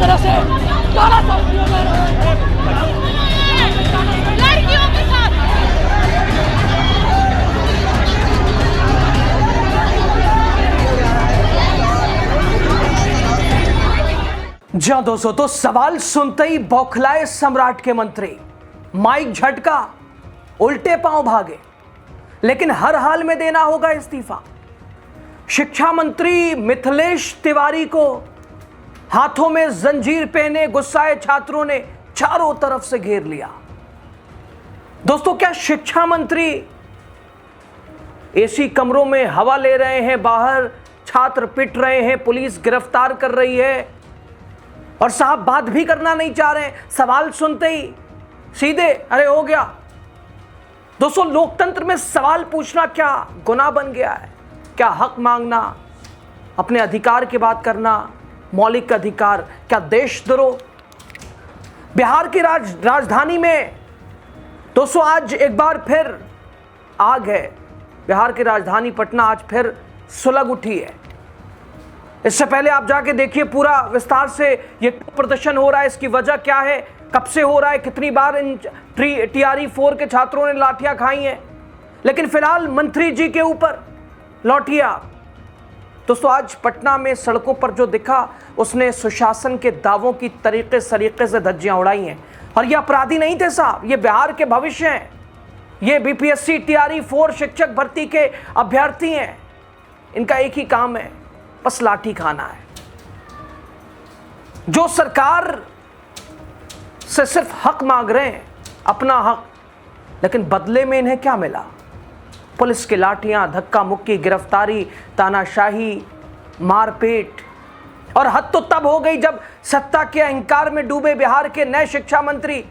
तरह से लड़कियों के साथ जी हाँ दोस्तों, तो सवाल सुनते ही बौखलाए सम्राट के मंत्री, माइक झटका, उल्टे पांव भागे, लेकिन हर हाल में देना होगा इस्तीफा। शिक्षा मंत्री मिथिलेश तिवारी को हाथों में जंजीर पहने गुस्साए छात्रों ने चारों तरफ से घेर लिया। दोस्तों, क्या शिक्षा मंत्री एसी कमरों में हवा ले रहे हैं, बाहर छात्र पिट रहे हैं, पुलिस गिरफ्तार कर रही है और साहब बात भी करना नहीं चाह रहे हैं? सवाल सुनते ही सीधे अरे हो गया। दोस्तों, लोकतंत्र में सवाल पूछना क्या गुनाह बन गया है? क्या हक मांगना, अपने अधिकार की बात करना मौलिक अधिकार, क्या देशद्रोह? बिहार की राजधानी में दोस्तों आज एक बार फिर आग है। बिहार की राजधानी पटना आज फिर सुलग उठी है। इससे पहले आप जाके देखिए पूरा विस्तार से ये प्रदर्शन हो रहा है, इसकी वजह क्या है, कब से हो रहा है, कितनी बार इन TRE 4 के छात्रों ने लाठियां खाई हैं। लेकिन फिलहाल मंत्री जी के ऊपर लौटिया। दोस्तों, आज पटना में सड़कों पर जो दिखा उसने सुशासन के दावों की तरीके से धज्जियां उड़ाई हैं। और ये अपराधी नहीं थे साहब, ये बिहार के भविष्य हैं। ये BPSC TRE 4 शिक्षक भर्ती के अभ्यर्थी हैं। इनका एक ही काम है, बस लाठी खाना है। जो सरकार से सिर्फ हक मांग रहे हैं, अपना हक, लेकिन बदले में इन्हें क्या मिला? पुलिस की लाठियां, धक्का मुक्की, गिरफ्तारी, तानाशाही, मारपीट। और हद तो तब हो गई जब सत्ता के अहंकार में डूबे बिहार के नए शिक्षा मंत्री,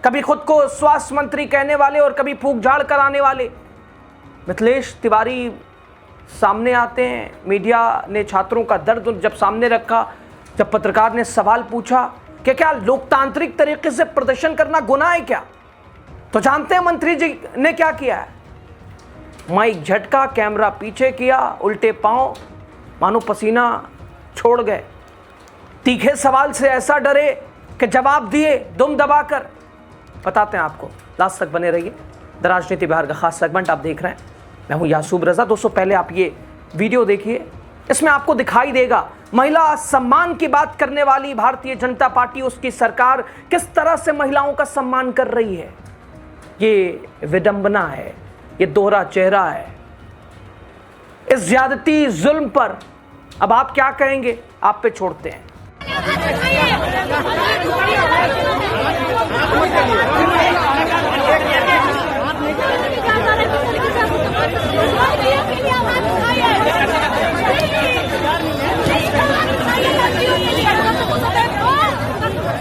कभी खुद को स्वास्थ्य मंत्री कहने वाले और कभी फूंक झाड़ कराने वाले मिथिलेश तिवारी सामने आते हैं। मीडिया ने छात्रों का दर्द जब सामने रखा, जब पत्रकार ने सवाल पूछा कि क्या लोकतांत्रिक तरीके से प्रदर्शन करना गुनाह है क्या, तो जानते हैं मंत्री जी ने क्या किया है? माइक झटका, कैमरा पीछे किया, उल्टे पांव, मानो पसीना छोड़ गए। तीखे सवाल से ऐसा डरे कि जवाब दिए दुम दबाकर। बताते हैं आपको, लास्ट तक बने रहिए। द राजनीति बिहार का खास सेगमेंट आप देख रहे हैं, मैं हूं यासूब रजा। दोस्तों, पहले आप ये वीडियो देखिए, इसमें आपको दिखाई देगा महिला सम्मान की बात करने वाली भारतीय जनता पार्टी, उसकी सरकार किस तरह से महिलाओं का सम्मान कर रही है। ये विडंबना है, ये दोहरा चेहरा है। इस ज्यादती जुल्म पर अब आप क्या कहेंगे, आप पे छोड़ते हैं।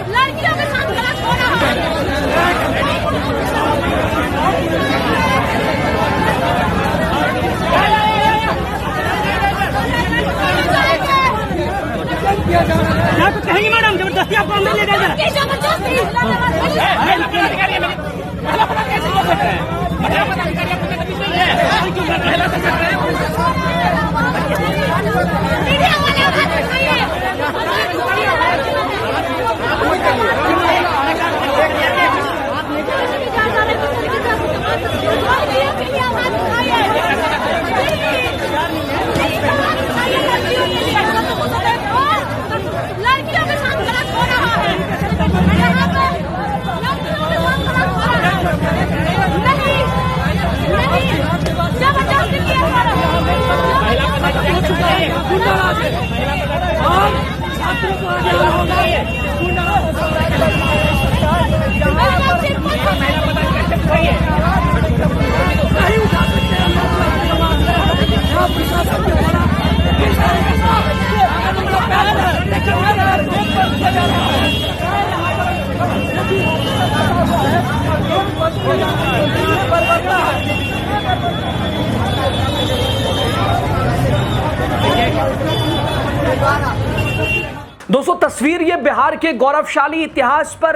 लड़कियों के साथ गलत हो रहा क्या तो कहेंगे मैडम, जबरदस्ती आपको अंदर ले जाएगा। लड़कियों के साथ गलत हो रहा है। जबरदस्ती किया जा रहा दोस्तों, तस्वीर ये बिहार के गौरवशाली इतिहास पर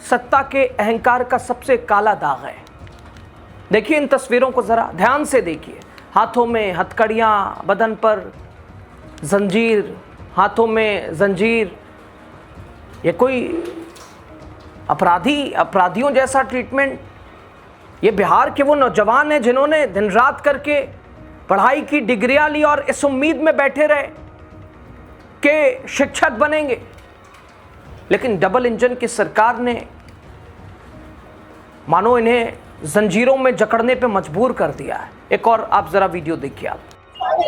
सत्ता के अहंकार का सबसे काला दाग है। देखिए इन तस्वीरों को जरा ध्यान से देखिए। हाथों में हथकड़ियां, बदन पर जंजीर, हाथों में जंजीर, ये कोई अपराधियों जैसा ट्रीटमेंट? ये बिहार के वो नौजवान हैं जिन्होंने दिन रात करके पढ़ाई की डिग्रियां ली और इस उम्मीद में बैठे रहे कि शिक्षक बनेंगे, लेकिन डबल इंजन की सरकार ने मानो इन्हें जंजीरों में जकड़ने पे मजबूर कर दिया है। एक और आप जरा वीडियो देखिए आप। हम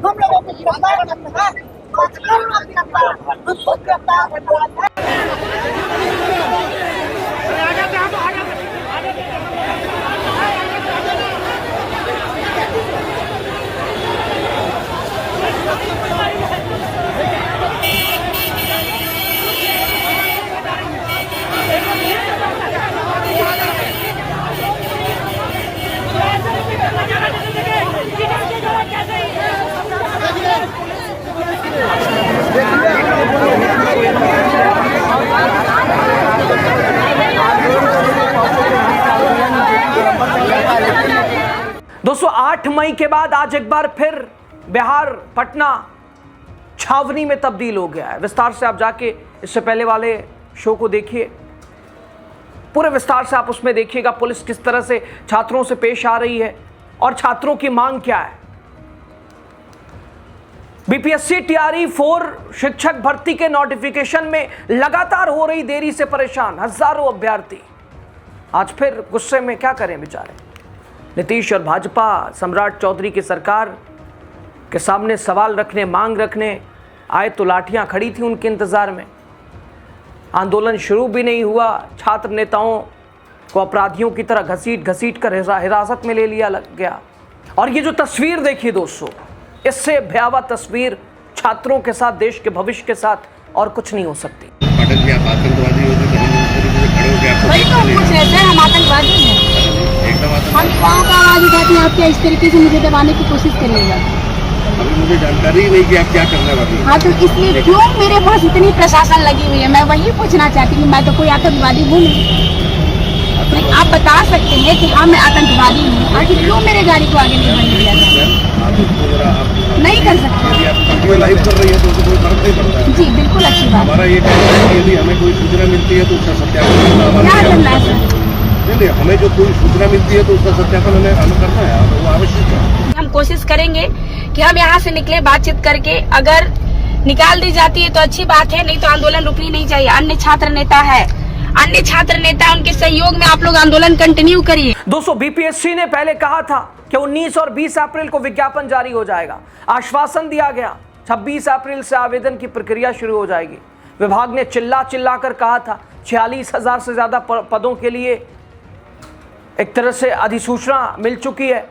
लोगों को गिरफ्तार करना है, उसको गिरफ्तार करना है। दोस्तों 8 मई के बाद आज एक बार फिर बिहार पटना छावनी में तब्दील हो गया है। विस्तार से आप जाके इससे पहले वाले शो को देखिए, पूरे विस्तार से आप उसमें देखिएगा पुलिस किस तरह से छात्रों से पेश आ रही है और छात्रों की मांग क्या है। बीपीएससी टीआरई 4 शिक्षक भर्ती के नोटिफिकेशन में लगातार हो रही देरी से परेशान हजारों अभ्यर्थी आज फिर गुस्से में। क्या करें बेचारे। नीतीश और भाजपा सम्राट चौधरी की सरकार के सामने सवाल रखने, मांग रखने आए तो लाठियां खड़ी थी उनके इंतजार में। आंदोलन शुरू भी नहीं हुआ, छात्र नेताओं को अपराधियों की तरह घसीट कर हिरासत में ले लिया गया। और ये जो तस्वीर देखिए दोस्तों, इससे भयावह तस्वीर छात्रों के साथ, देश के भविष्य के साथ और कुछ नहीं हो सकती। पाठक जी, आप आतंकवादी हो तो खड़े हो गए, आपको वही तो हम पूछ रहे थे, हम आतंकवादी हैं। एकदम हम कहाँ का आवाज उठाते हैं, आप क्या इस तरीके से मुझे दबाने की कोशिश करिएगा? अभी मुझे जानकारी ही नहीं कि आप क्या करने वाले हैं। हाँ तो इसलिए क्यों मेरे पास इतनी प्रशासन लगी हुई है? मैं वही पूछना चाहती हूँ, मैं तो कोई आतंकवादी हूँ नहीं। आप बता सकते हैं कि हाँ मैं आतंकवादी हूँ, आखिर क्यों मेरे गाड़ी को आगे नहीं बढ़ने दिया जाता? नहीं कर सकते। लाइव कर रही है तो कोई फर्क नहीं पड़ता है। जी बिल्कुल अच्छी बात। हमारा ये कहना है कि यदि हमें कोई सूचना मिलती है तो उसका सत्यापन क्या करना है सर? नहीं, हमें जो कोई सूचना मिलती है तो उसका सत्यापन हमें करना है, वो आवश्यक है। हम कोशिश करेंगे कि हम यहाँ से निकले बातचीत करके, अगर निकाल दी जाती है तो अच्छी बात है, नहीं तो आंदोलन रुकनी नहीं चाहिए। अन्य छात्र नेता उनके सहयोग में आप लोग आंदोलन कंटिन्यू करिए। दोस्तों बीपीएससी ने पहले कहा था कि 19 और 20 अप्रैल को विज्ञापन जारी हो जाएगा, आश्वासन दिया गया 26 अप्रैल से आवेदन की प्रक्रिया शुरू हो जाएगी। विभाग ने चिल्ला कर कहा था 46,000 से ज्यादा पदों के लिए एक तरह से अधिसूचना मिल चुकी है,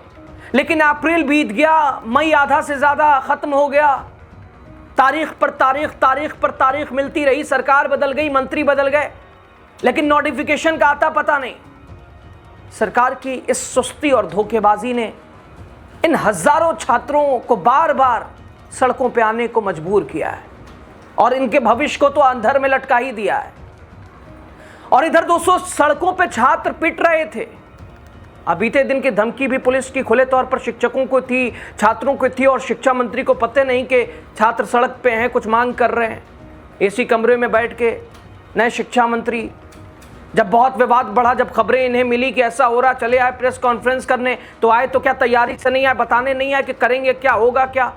लेकिन अप्रैल बीत गया, मई आधा से ज्यादा खत्म हो गया, तारीख पर तारीख मिलती रही, सरकार बदल गई, मंत्री बदल गए, लेकिन नोटिफिकेशन का आता पता नहीं। सरकार की इस सुस्ती और धोखेबाजी ने इन हजारों छात्रों को बार बार सड़कों पे आने को मजबूर किया है और इनके भविष्य को तो अंधर में लटका ही दिया है। और इधर दोस्तों सड़कों पे छात्र पिट रहे थे। अब बीते दिन की धमकी भी पुलिस की खुले तौर पर शिक्षकों को थी, छात्रों को थी, और शिक्षा मंत्री को पता नहीं कि छात्र सड़क पे हैं, कुछ मांग कर रहे हैं। एसी कमरे में बैठ के नए शिक्षा मंत्री, जब बहुत विवाद बढ़ा, जब खबरें इन्हें मिली कि ऐसा हो रहा, चले आए प्रेस कॉन्फ्रेंस करने, तो आए तो क्या तैयारी से नहीं आए, बताने नहीं आए कि करेंगे क्या, होगा क्या।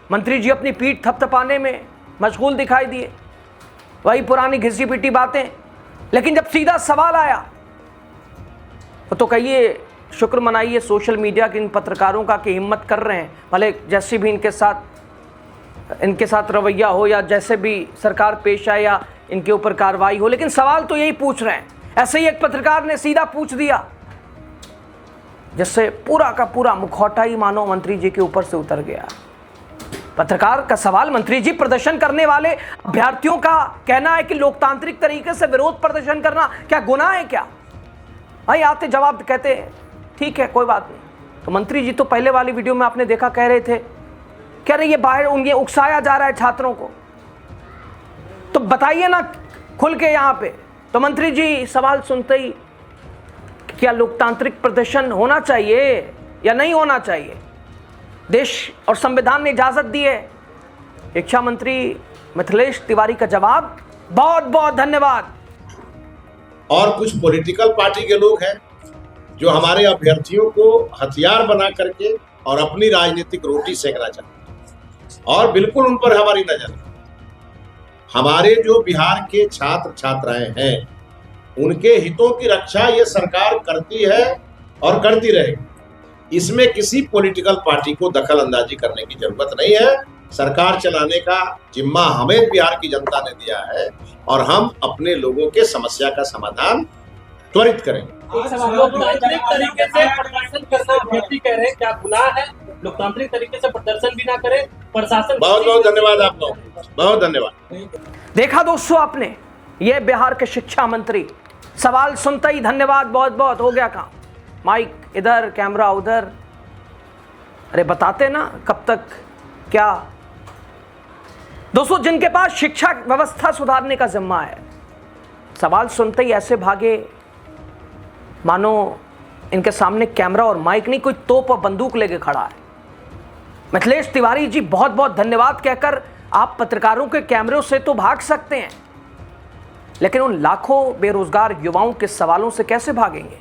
मंत्री जी अपनी पीठ थपथपाने में मशगूल दिखाई दिए, वही पुरानी घिसी पिटी बातें। लेकिन जब सीधा सवाल आया तो कहिए शुक्र मनाइए सोशल मीडिया के इन पत्रकारों का कि हिम्मत कर रहे हैं, भले जैसे भी इनके साथ रवैया हो या जैसे भी सरकार पेश आए या इनके ऊपर कार्रवाई हो, लेकिन सवाल तो यही पूछ रहे हैं। ऐसे ही एक पत्रकार ने सीधा पूछ दिया, जिससे पूरा का पूरा मुखौटा ही मानो मंत्री जी के ऊपर से उतर गया। पत्रकार का सवाल, मंत्री जी प्रदर्शन करने वाले अभ्यर्थियों का कहना है कि लोकतांत्रिक तरीके से विरोध प्रदर्शन करना क्या गुनाह है क्या? भाई आते जवाब कहते ठीक है कोई बात नहीं। तो मंत्री जी तो पहले वाली वीडियो में आपने देखा कह रहे थे, कह रहे ये बाहर उन्हें उकसाया जा रहा है छात्रों को, तो बताइए ना खुल के यहाँ पे। तो मंत्री जी सवाल सुनते ही क्या लोकतांत्रिक प्रदर्शन होना चाहिए या नहीं होना चाहिए? देश और संविधान ने इजाजत दी है। शिक्षा मंत्री मिथिलेश तिवारी का जवाब, बहुत बहुत धन्यवाद। और कुछ पॉलिटिकल पार्टी के लोग हैं जो हमारे अभ्यर्थियों को हथियार बना करके और अपनी राजनीतिक रोटी सेकना चाहते हैं, और बिल्कुल उन पर हमारी नजर है। हमारे जो बिहार के छात्र छात्राएं हैं उनके हितों की रक्षा ये सरकार करती है और करती रहेगी। इसमें किसी पॉलिटिकल पार्टी को दखल अंदाजी करने की जरूरत नहीं है। सरकार चलाने का जिम्मा हमें बिहार की जनता ने दिया है और हम अपने लोगों के समस्या का समाधान त्वरित करेंगे। लोकतांत्रिक तरीके से प्रदर्शन करना अभ्यर्थी कह रहे हैं, क्या गुनाह है? लोकतांत्रिक तरीके से प्रदर्शन भी ना करे प्रशासन। बहुत बहुत धन्यवाद आप लोग, बहुत धन्यवाद। देखा दोस्तों आपने, ये बिहार के शिक्षा मंत्री सवाल सुनते ही धन्यवाद बहुत बहुत, हो गया काम। माइक इधर, कैमरा उधर। अरे बताते ना कब तक क्या। दोस्तों जिनके पास शिक्षा व्यवस्था सुधारने का जिम्मा है, सवाल सुनते ही ऐसे भागे मानो इनके सामने कैमरा और माइक नहीं, कोई तोप और बंदूक लेके खड़ा है। मिथिलेश तिवारी जी बहुत बहुत धन्यवाद कहकर आप पत्रकारों के कैमरों से तो भाग सकते हैं, लेकिन उन लाखों बेरोजगार युवाओं के सवालों से कैसे भागेंगे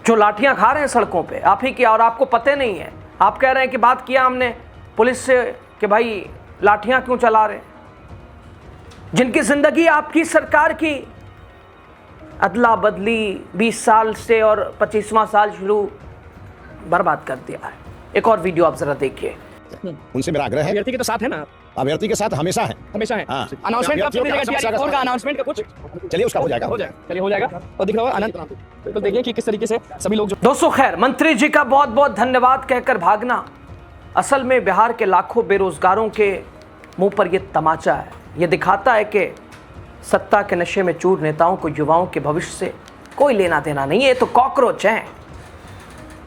जो लाठियां खा रहे हैं सड़कों पे? आप ही किया और आपको पता नहीं है। आप कह रहे हैं कि बात किया हमने पुलिस से कि भाई लाठियां क्यों चला रहे हैं, जिनकी जिंदगी आपकी सरकार की अदला बदली 20 साल से और 25वां साल शुरू बर्बाद कर दिया है। एक और वीडियो आप जरा देखिए। उनसे मेरा आग्रह है, अभ्यर्थी के तो साथ है ना, अभ्यर्थी के साथ हमेशा है, हमेशा है। हाँ। अनाउंसमेंट कब मिलेगा? अनाउंसमेंट का कुछ चलिए उसका हो जाएगा, चलिए हो जाएगा। और दिख रहा है आनंद, बिल्कुल देखिए कि किस तरीके से सभी लोग दोस्तों खैर, मंत्री जी का बहुत बहुत धन्यवाद कहकर भागना असल में बिहार के लाखों बेरोजगारों के मुंह पर यह तमाचा है। यह दिखाता है कि सत्ता के नशे में चूर नेताओं को युवाओं के भविष्य से कोई लेना देना नहीं है। तो कॉकरोच हैं।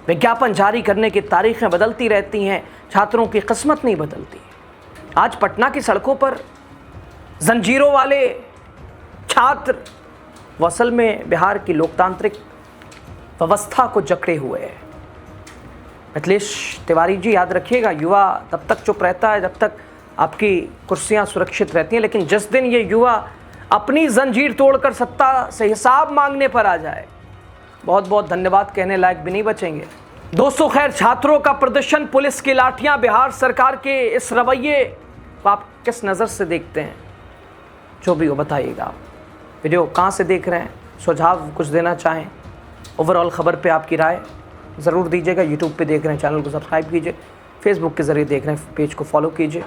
विज्ञापन जारी करने की तारीखें बदलती रहती हैं, छात्रों की किस्मत नहीं बदलती। आज पटना की सड़कों पर जंजीरों वाले छात्र वो असल में बिहार की लोकतांत्रिक व्यवस्था को जकड़े हुए हैं। मिथिलेश तिवारी जी याद रखिएगा, युवा तब तक चुप रहता है जब तक आपकी कुर्सियां सुरक्षित रहती हैं, लेकिन जिस दिन ये युवा अपनी जंजीर तोड़कर सत्ता से हिसाब मांगने पर आ जाए, बहुत बहुत धन्यवाद कहने लायक भी नहीं बचेंगे। दोस्तों खैर, छात्रों का प्रदर्शन, पुलिस की लाठियां, बिहार सरकार के इस रवैये को आप किस नज़र से देखते हैं? जो भी हो बताइएगा। वीडियो कहाँ से देख रहे हैं, सुझाव कुछ देना चाहें, ओवरऑल खबर पे आपकी राय ज़रूर दीजिएगा। यूट्यूब पे देख रहे हैं, चैनल को सब्सक्राइब कीजिए। फेसबुक के ज़रिए देख रहे हैं, पेज को फॉलो कीजिए।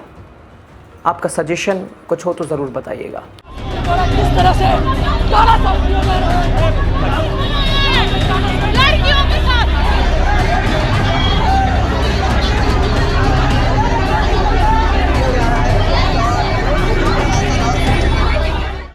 आपका सजेशन कुछ हो तो ज़रूर बताइएगा। किस तरह से